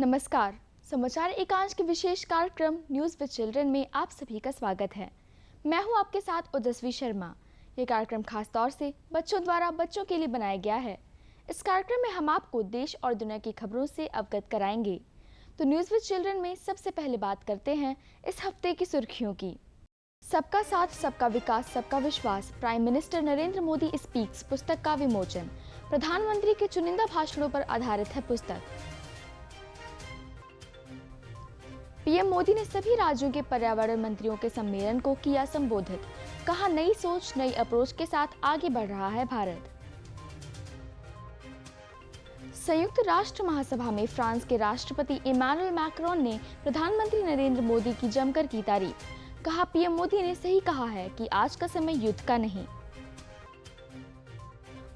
नमस्कार। समाचार एकांश के विशेष कार्यक्रम न्यूज़ विद चिल्ड्रन में आप सभी का स्वागत है। मैं हूं आपके साथ ओजस्वी शर्मा। ये कार्यक्रम खास तौर से बच्चों द्वारा बच्चों के लिए बनाया गया है। इस कार्यक्रम में हम आपको देश और दुनिया की खबरों से अवगत कराएंगे। तो न्यूज़ विद चिल्ड्रन में सबसे पहले बात करते हैं इस हफ्ते की सुर्खियों की। सबका साथ सबका विकास सबका विश्वास, prime minister Narendra Modi speaks पुस्तक का विमोचन। प्रधानमंत्री के चुनिंदा भाषणों पर आधारित है पुस्तक। पीएम मोदी ने सभी राज्यों के पर्यावरण मंत्रियों के सम्मेलन को किया संबोधित। कहा, नई सोच नई अप्रोच के साथ आगे बढ़ रहा है भारत। संयुक्त राष्ट्र महासभा में फ्रांस के राष्ट्रपति इमैनुअल मैक्रोन ने प्रधानमंत्री नरेंद्र मोदी की जमकर की तारीफ। कहा, पीएम मोदी ने सही कहा है कि आज का समय युद्ध का नहीं।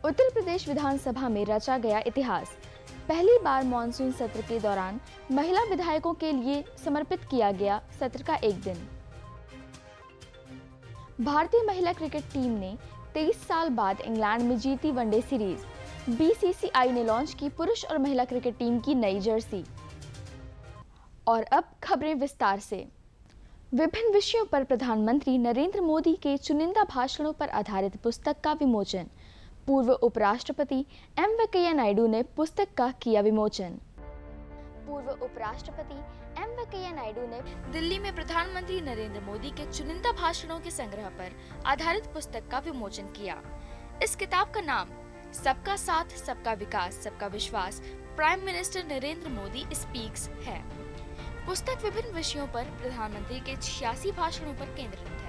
उत्तर प्रदेश विधानसभा में रचा गया इतिहास। पहली बार मॉनसून सत्र के दौरान महिला विधायकों के लिए समर्पित किया गया सत्र का एक दिन। भारतीय महिला क्रिकेट टीम ने 23 साल बाद इंग्लैंड में जीती वनडे सीरीज। बीसीसीआई ने लॉन्च की पुरुष और महिला क्रिकेट टीम की नई जर्सी। और अब खबरें विस्तार से। विभिन्न विषयों पर प्रधानमंत्री नरेंद्र मोदी के चुनिंदा भाषणों पर आधारित पुस्तक का विमोचन। पूर्व उपराष्ट्रपति एम वेंकैया नायडू ने पुस्तक का किया विमोचन। पूर्व उपराष्ट्रपति एम वेंकैया नायडू ने दिल्ली में प्रधानमंत्री नरेंद्र मोदी के चुनिंदा भाषणों के संग्रह पर आधारित पुस्तक का विमोचन किया। इस किताब का नाम सबका साथ सबका विकास सबका विश्वास, prime minister Narendra Modi speaks है। पुस्तक विभिन्न विषयों पर प्रधानमंत्री के 86 भाषणों पर केंद्रित है।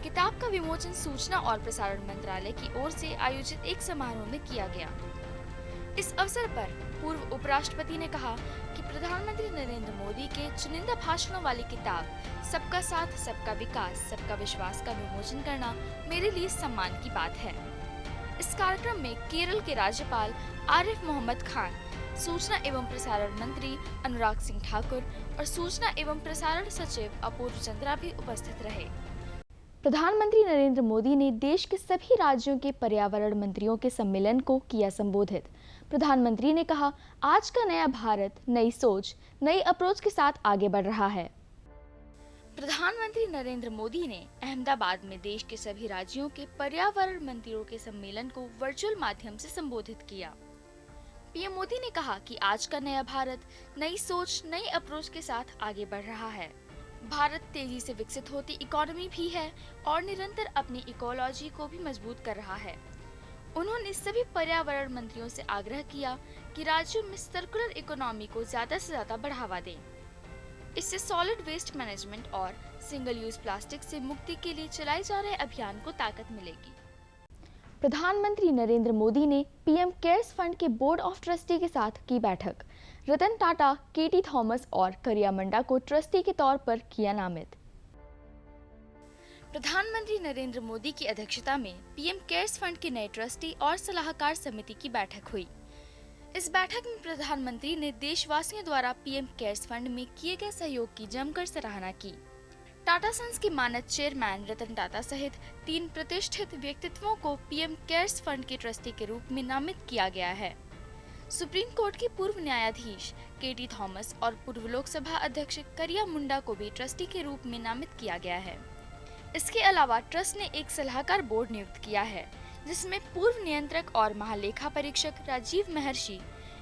किताब का विमोचन सूचना और प्रसारण मंत्रालय की ओर से आयोजित एक समारोह में किया गया। इस अवसर पर पूर्व उपराष्ट्रपति ने कहा कि प्रधानमंत्री नरेंद्र मोदी के चुनिंदा भाषणों वाली किताब सबका साथ सबका विकास सबका विश्वास का विमोचन करना मेरे लिए सम्मान की बात है। इस कार्यक्रम में केरल के राज्यपाल आरिफ मोहम्मद खान, सूचना एवं प्रसारण मंत्री अनुराग सिंह ठाकुर और सूचना एवं प्रसारण सचिव अपूर्व चंद्रा भी उपस्थित रहे। प्रधानमंत्री नरेंद्र मोदी ने देश के सभी राज्यों के पर्यावरण मंत्रियों के सम्मेलन को किया संबोधित। प्रधानमंत्री ने कहा, आज का नया भारत नई सोच नई अप्रोच के साथ आगे बढ़ रहा है। प्रधानमंत्री नरेंद्र मोदी ने अहमदाबाद में देश के सभी राज्यों के पर्यावरण मंत्रियों के सम्मेलन को वर्चुअल माध्यम से संबोधित किया। पीएम मोदी ने कहा कि आज का नया भारत नई सोच नई अप्रोच के साथ आगे बढ़ रहा है। भारत तेजी से विकसित होती इकोनॉमी भी है और निरंतर अपनी इकोलॉजी को भी मजबूत कर रहा है। उन्होंने सभी पर्यावरण मंत्रियों से आग्रह किया कि राज्यों में सर्कुलर इकोनॉमी को ज्यादा से ज्यादा बढ़ावा दें। इससे सॉलिड वेस्ट मैनेजमेंट और सिंगल यूज प्लास्टिक से मुक्ति के लिए चलाए जा रहे अभियान को ताकत मिलेगी। प्रधानमंत्री नरेंद्र मोदी ने पीएम केयर्स फंड के बोर्ड ऑफ ट्रस्टी के साथ की बैठक। रतन टाटा, केटी थॉमस और करिया मंडा को ट्रस्टी के तौर पर किया नामित। प्रधानमंत्री नरेंद्र मोदी की अध्यक्षता में पीएम केयर्स फंड के नए ट्रस्टी और सलाहकार समिति की बैठक हुई। इस बैठक में प्रधानमंत्री ने देशवासियों द्वारा पीएम केयर्स फंड में किए गए सहयोग की जमकर सराहना की। टाटा सन्स के मानद चेयरमैन रतन टाटा सहित 3 प्रतिष्ठित व्यक्तित्वों को पीएम केयर्स फंड के ट्रस्टी के रूप में नामित किया गया है। सुप्रीम कोर्ट के पूर्व न्यायाधीश केटी थॉमस और पूर्व लोकसभा अध्यक्ष करिया मुंडा को भी ट्रस्टी के रूप में नामित किया गया है। इसके अलावा ट्रस्ट ने एक सलाहकार बोर्ड नियुक्त किया है, जिसमें पूर्व नियंत्रक और महालेखा परीक्षक राजीव महर्षि,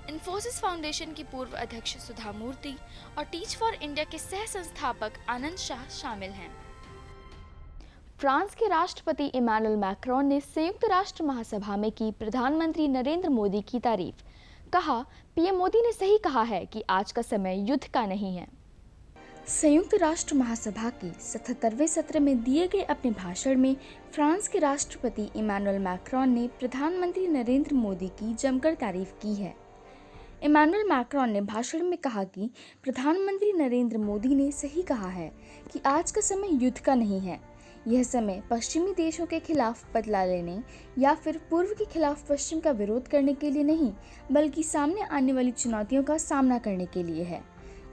इन्फोसिस फाउंडेशन की पूर्व अध्यक्ष सुधा मूर्ति और टीच फॉर इंडिया के सह संस्थापक आनंद शाह शामिल हैं। फ्रांस के राष्ट्रपति इमैनुअल मैक्रोन ने संयुक्त राष्ट्र महासभा में की प्रधानमंत्री नरेंद्र मोदी की तारीफ। कहा, पीएम मोदी ने सही कहा है कि आज का समय युद्ध का नहीं है। संयुक्त राष्ट्र महासभा के 77वें सत्र में दिए गए अपने भाषण में फ्रांस के राष्ट्रपति इमैनुअल मैक्रोन ने प्रधानमंत्री नरेंद्र मोदी की जमकर तारीफ की है। इमैनुअल मैक्रोन ने भाषण में कहा कि प्रधानमंत्री नरेंद्र मोदी ने सही कहा है कि आज का समय युद्ध का नहीं है। यह समय पश्चिमी देशों के खिलाफ बदला लेने या फिर पूर्व के खिलाफ पश्चिम का विरोध करने के लिए नहीं, बल्कि सामने आने वाली चुनौतियों का सामना करने के लिए है।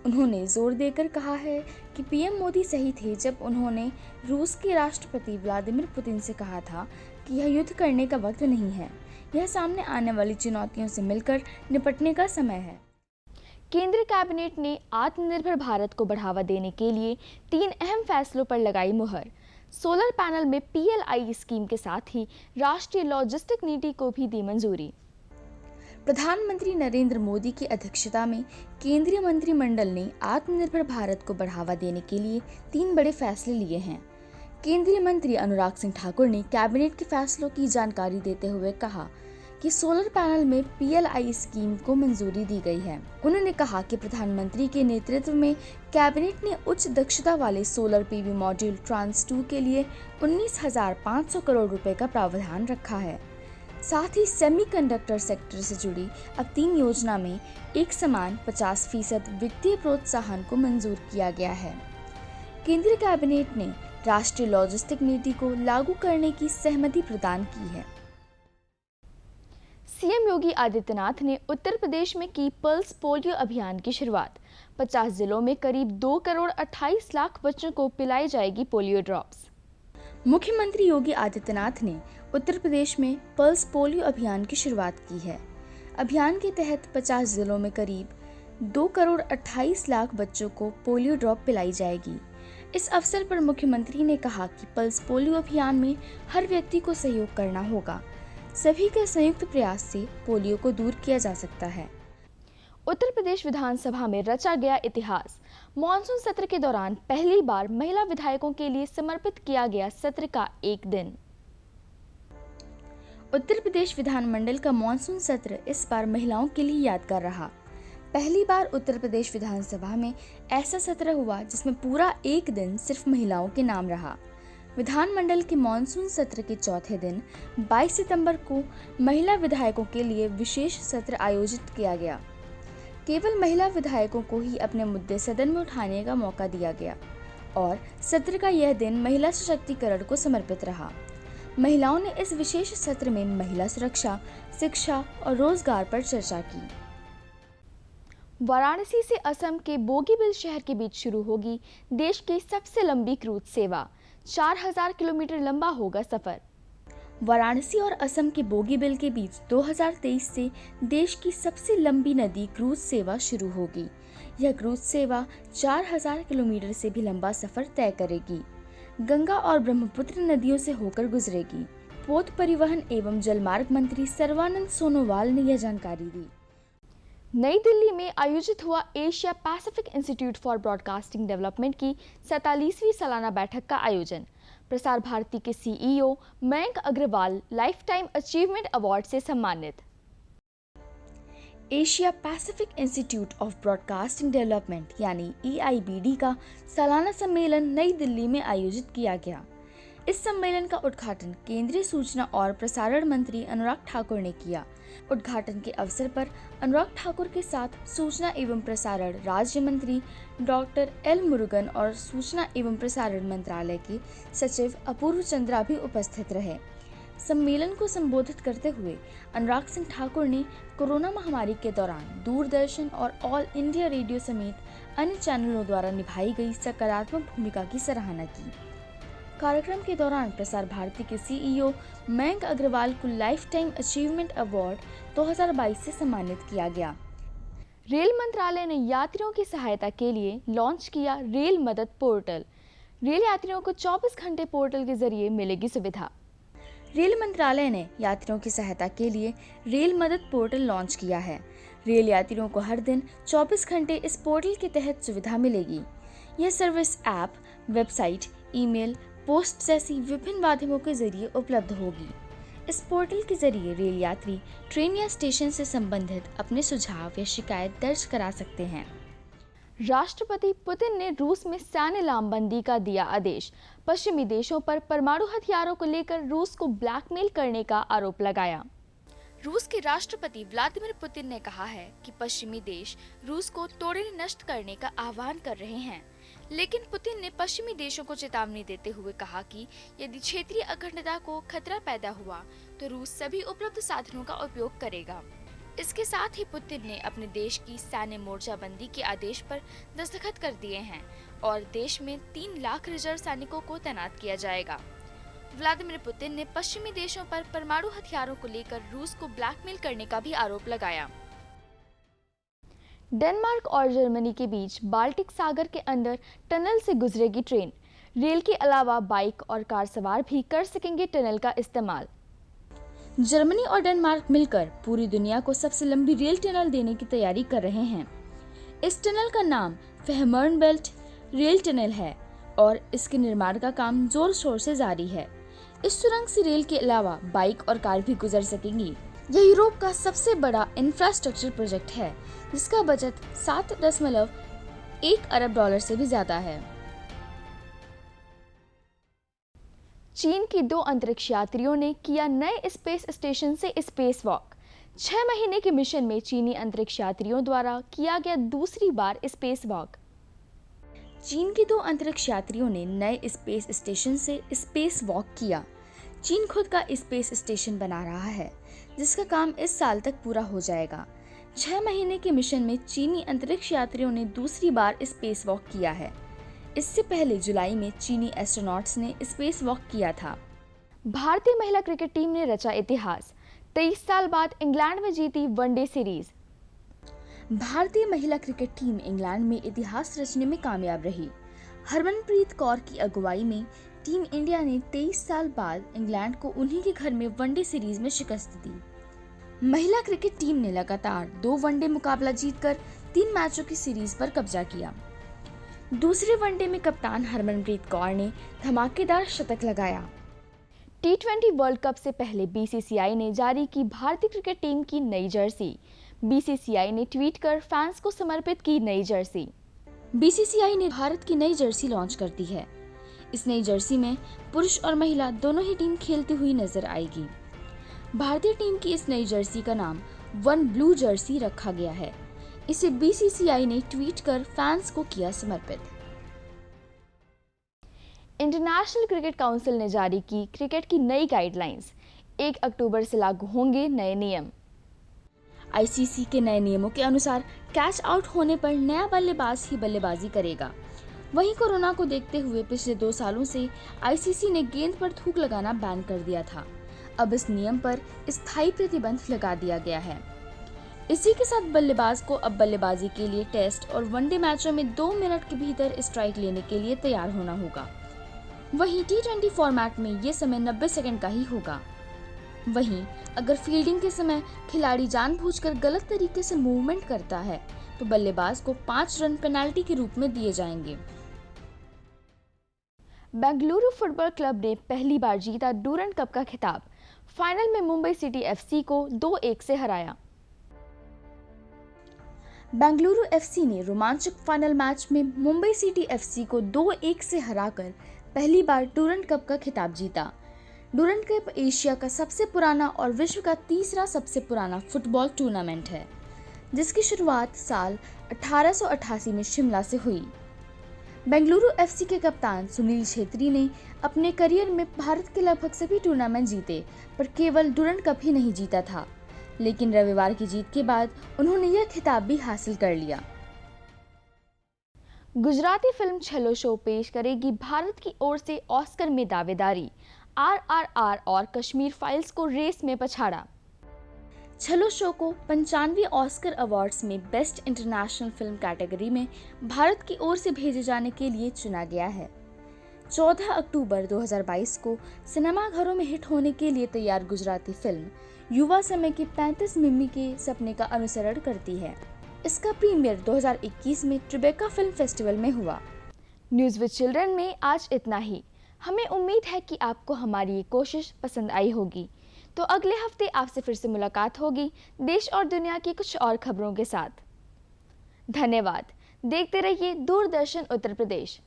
उन्होंने जोर देकर कहा है कि पीएम मोदी सही थे जब उन्होंने रूस के राष्ट्रपति व्लादिमीर पुतिन से कहा था कि यह युद्ध करने का वक्त नहीं है, यह सामने आने वाली चुनौतियों से मिलकर निपटने का समय है। केंद्रीय कैबिनेट ने आत्मनिर्भर भारत को बढ़ावा देने के लिए 3 अहम फैसलों पर लगाई मुहर। सोलर पैनल में PLI स्कीम के साथ ही राष्ट्रीय लॉजिस्टिक नीति को भी दी मंजूरी। प्रधानमंत्री नरेंद्र मोदी की अध्यक्षता में केंद्रीय मंत्रिमंडल ने आत्मनिर्भर भारत को बढ़ावा देने के लिए 3 बड़े फैसले लिए हैं। केंद्रीय मंत्री अनुराग सिंह ठाकुर ने कैबिनेट के फैसलों की जानकारी देते हुए कहा कि सोलर पैनल में PLI स्कीम को मंजूरी दी गई है। उन्होंने कहा कि प्रधानमंत्री के नेतृत्व में कैबिनेट ने उच्च दक्षता वाले सोलर PV मॉड्यूल ट्रांस 2 के लिए 19,500 करोड़ रुपए का प्रावधान रखा है। साथ ही सेमीकंडक्टर सेक्टर से जुड़ी अब 3 योजना में एक समान 50% वित्तीय प्रोत्साहन को मंजूर किया गया है। केंद्रीय कैबिनेट ने राष्ट्रीय लॉजिस्टिक नीति को लागू करने की सहमति प्रदान की है। सीएम योगी आदित्यनाथ ने उत्तर प्रदेश में की पल्स पोलियो अभियान की शुरुआत। 50 जिलों में करीब 2 करोड़ 28 लाख बच्चों को पिलाई जाएगी पोलियो ड्रॉप्स। मुख्यमंत्री योगी आदित्यनाथ ने उत्तर प्रदेश में पल्स पोलियो अभियान की शुरुआत की है। अभियान के तहत 50 जिलों में करीब 2 करोड़ 28 लाख बच्चों को पोलियो ड्रॉप पिलाई जाएगी। इस अवसर पर मुख्यमंत्री ने कहा कि पल्स पोलियो अभियान में हर व्यक्ति को सहयोग करना होगा। सभी के संयुक्त प्रयास से पोलियो को दूर किया जा सकता है। उत्तर प्रदेश विधानसभा में रचा गया इतिहास। मॉनसून सत्र के दौरान पहली बार महिला विधायकों के लिए समर्पित किया गया सत्र का एक दिन। उत्तर प्रदेश विधानमंडल का मॉनसून सत्र इस बार महिलाओं के लिए यादगार रहा। पहली बार उत्तर प्रदेश विधानसभा में ऐसा सत्र हुआ जिसमें पूरा एक दिन सिर्फ महिलाओं के नाम रहा। विधानमंडल के मॉनसून सत्र के चौथे दिन 22 सितंबर को महिला विधायकों के लिए विशेष सत्र आयोजित किया गया। केवल महिला विधायकों को ही अपने मुद्दे सदन में उठाने का मौका दिया गया और सत्र का यह दिन महिला सशक्तिकरण को समर्पित रहा। महिलाओं ने इस विशेष सत्र में महिला सुरक्षा, शिक्षा और रोजगार पर चर्चा की। वाराणसी से असम के बोगीबिल शहर के बीच शुरू होगी देश की सबसे लंबी क्रूज सेवा। 4000 किलोमीटर लंबा होगा सफर। वाराणसी और असम के बोगीबिल के बीच 2023 से देश की सबसे लंबी नदी क्रूज सेवा शुरू होगी। यह क्रूज सेवा 4000 किलोमीटर से भी लंबा सफर तय करेगी। गंगा और ब्रह्मपुत्र नदियों से होकर गुजरेगी। पोत परिवहन एवं जलमार्ग मंत्री सर्बानंद सोनोवाल ने यह जानकारी दी। नई दिल्ली में आयोजित हुआ Asia Pacific institute for broadcasting development की 47वीं सालाना बैठक का आयोजन। प्रसार भारती के CEO Mayank Agarwal lifetime achievement award से सम्मानित। Asia Pacific Institute of Broadcasting Development यानी EIBD का सालाना सम्मेलन नई दिल्ली में आयोजित किया गया। इस सम्मेलन का उद्घाटन केंद्रीय सूचना और प्रसारण मंत्री अनुराग ठाकुर ने किया। उद्घाटन के अवसर पर अनुराग ठाकुर के साथ सूचना एवं प्रसारण राज्य मंत्री डॉक्टर L मुरुगन और सूचना एवं प्रसारण मंत्रालय के सचिव अपूर्व चंद्रा भी उपस्थित रहे। सम्मेलन को संबोधित करते हुए अनुराग सिंह ठाकुर ने कोरोना महामारी के दौरान दूरदर्शन और ऑल इंडिया रेडियो समेत अन्य चैनलों द्वारा निभाई गई सकारात्मक भूमिका की सराहना की। कार्यक्रम के दौरान प्रसार भारती के CEO मयंक अग्रवाल को लाइफ टाइम अचीवमेंट अवार्ड 2022 से सम्मानित किया गया। रेल मंत्रालय ने यात्रियों की सहायता के लिए लॉन्च किया रेल मदद पोर्टल। रेल यात्रियों को 24 घंटे पोर्टल के जरिए मिलेगी सुविधा। रेल मंत्रालय ने यात्रियों की सहायता के लिए रेल मदद पोर्टल लॉन्च किया है। रेल यात्रियों को हर दिन 24 घंटे इस पोर्टल के तहत सुविधा मिलेगी। यह service app, website, email, post जैसी विभिन्न माध्यमों के जरिए उपलब्ध होगी। इस पोर्टल के जरिए रेल यात्री ट्रेन या स्टेशन से संबंधित अपने सुझाव या शिकायत दर्ज करा सकते हैं। राष्ट्रपति पुतिन ने रूस में सैन्य लामबंदी का दिया आदेश। पश्चिमी देशों पर परमाणु हथियारों को लेकर रूस को ब्लैकमेल करने का आरोप लगाया। रूस के राष्ट्रपति व्लादिमीर पुतिन ने कहा है कि पश्चिमी देश रूस को तोड़े नष्ट करने का आह्वान कर रहे हैं, लेकिन पुतिन ने पश्चिमी देशों को चेतावनी देते हुए कहा कि यदि क्षेत्रीय अखंडता को खतरा पैदा हुआ तो रूस सभी उपलब्ध साधनों का उपयोग करेगा। इसके साथ ही पुतिन ने अपने देश की सैन्य मोर्चाबंदी के आदेश पर दस्तखत कर दिए हैं और देश में 3 लाख रिजर्व सैनिकों को तैनात किया जाएगा। व्लादिमीर पुतिन ने पश्चिमी देशों पर परमाणु हथियारों को लेकर रूस को ब्लैकमेल करने का भी आरोप लगाया। डेनमार्क और जर्मनी के बीच बाल्टिक सागर के अंदर टनल से गुजरेगी ट्रेन। रेल के अलावा बाइक और कार सवार भी कर सकेंगे टनल का इस्तेमाल। जर्मनी और डेनमार्क मिलकर पूरी दुनिया को सबसे लंबी रेल टनल देने की तैयारी कर रहे हैं। इस टनल का नाम फेहमर्न बेल्ट रेल टनल है और इसके निर्माण का काम जोर शोर से जारी है। इस सुरंग से रेल के अलावा बाइक और कार भी गुजर सकेंगी। यह यूरोप का सबसे बड़ा इंफ्रास्ट्रक्चर प्रोजेक्ट है जिसका बजट 7.1 अरब डॉलर से भी ज्यादा है। चीन की 2 अंतरिक्ष यात्रियों ने किया नए स्पेस स्टेशन से स्पेस वॉक। 6 महीने के मिशन में चीनी अंतरिक्ष यात्रियों द्वारा किया गया दूसरी बार स्पेस वॉक। चीन के 2 अंतरिक्ष यात्रियों ने नए स्पेस स्टेशन से स्पेस वॉक किया। चीन खुद का स्पेस स्टेशन बना रहा है जिसका काम इस साल तक पूरा हो जाएगा। 6 महीने के मिशन में चीनी अंतरिक्ष यात्रियों ने दूसरी बार स्पेस वॉक किया है। इससे पहले जुलाई में चीनी एस्ट्रोनॉट्स ने स्पेस वॉक किया था। भारतीय महिला क्रिकेट टीम ने रचा इतिहास। 23 साल बाद इंग्लैंड में जीती वनडे सीरीज। भारतीय महिला क्रिकेट टीम इंग्लैंड में इतिहास रचने में कामयाब रही। हरमनप्रीत कौर की अगुवाई में टीम इंडिया ने 23 साल बाद इंग्लैंड को उन्हीं के घर में वनडे सीरीज में शिकस्त दी। महिला क्रिकेट टीम ने लगातार 2 वनडे मुकाबला जीतकर 3 मैचों की सीरीज पर कब्जा किया। दूसरे वनडे में कप्तान हरमनप्रीत कौर ने धमाकेदार शतक लगाया। T20 वर्ल्ड कप से पहले बीसीसीआई ने जारी की भारतीय क्रिकेट टीम की नई जर्सी। बीसीसीआई ने ट्वीट कर फैंस को समर्पित की नई जर्सी। बीसीसीआई ने भारत की नई जर्सी लॉन्च कर दी है। इस नई जर्सी में पुरुष और महिला दोनों ही टीम खेलती हुई नजर आएगी। भारतीय टीम की इस नई जर्सी का नाम वन ब्लू जर्सी रखा गया है। इसे बीसीसीआई ने ट्वीट कर फैंस को किया समर्पित। इंटरनेशनल क्रिकेट काउंसिल ने जारी की क्रिकेट की नई गाइडलाइंस। 1 अक्टूबर से लागू होंगे नए नियम। आईसीसी के नए नियमों के अनुसार कैच आउट होने पर नया बल्लेबाज ही बल्लेबाजी करेगा। वहीं कोरोना को देखते हुए पिछले 2 सालों से आईसीसी ने गेंद पर थूक लगाना बैन कर दिया था। अब इस नियम पर स्थायी प्रतिबंध लगा दिया गया है। इसी के साथ बल्लेबाज को अब बल्लेबाजी के लिए टेस्ट और वनडे मैचों में 2 मिनट के भीतर स्ट्राइक लेने के लिए तैयार होना होगा। वहीं T20 फॉर्मेट में ये समय 90 सेकंड का ही होगा। वहीं अगर फील्डिंग के समय खिलाड़ी जानबूझकर गलत तरीके से मूवमेंट करता है तो बल्लेबाज को 5 रन पेनाल्टी के रूप में दिए जाएंगे। बेंगलुरु फुटबॉल क्लब ने पहली बार जीता डूरंड कप का खिताब। फाइनल में मुंबई सिटी एफसी को 2-1 से हराया। बेंगलुरु एफसी ने रोमांचक फाइनल मैच में मुंबई सिटी एफसी को 2-1 से हराकर पहली बार डूरंड कप का खिताब जीता। डूरंड कप एशिया का सबसे पुराना और विश्व का तीसरा सबसे पुराना फुटबॉल टूर्नामेंट है जिसकी शुरुआत साल 1888 में शिमला से हुई। बेंगलुरु एफसी के कप्तान सुनील छेत्री ने अपने करियर में भारत के लगभग सभी टूर्नामेंट जीते पर केवल डूरंड कप ही नहीं जीता था, लेकिन रविवार की जीत के बाद उन्होंने यह खिताब भी हासिल कर लिया। गुजराती फिल्म छलो शो पेश करेगी भारत की ओर से ऑस्कर में दावेदारी। RRR और कश्मीर फाइल्स को रेस में पछाड़ा। छलो शो को 95 ऑस्कर अवार्ड्स में बेस्ट इंटरनेशनल फिल्म कैटेगरी में भारत की ओर से भेजे जाने के लिए चुना गया है। 14 अक्टूबर 2022 को सिनेमाघरों में हिट होने के लिए तैयार गुजराती फिल्म युवा समय के 35 मिमी के सपने का अनुसरण करती है। इसका प्रीमियर 2021 में ट्रिबेका फिल्म फेस्टिवल में हुआ। न्यूज़ विद चिल्ड्रन में आज इतना ही। हमें उम्मीद है कि आपको हमारी ये कोशिश पसंद आई होगी। तो अगले हफ्ते आपसे फिर से मुलाकात होगी देश और दुनिया की कुछ और खबरों के साथ। धन्यवाद। देखते रहिए दूरदर्शन उत्तर प्रदेश।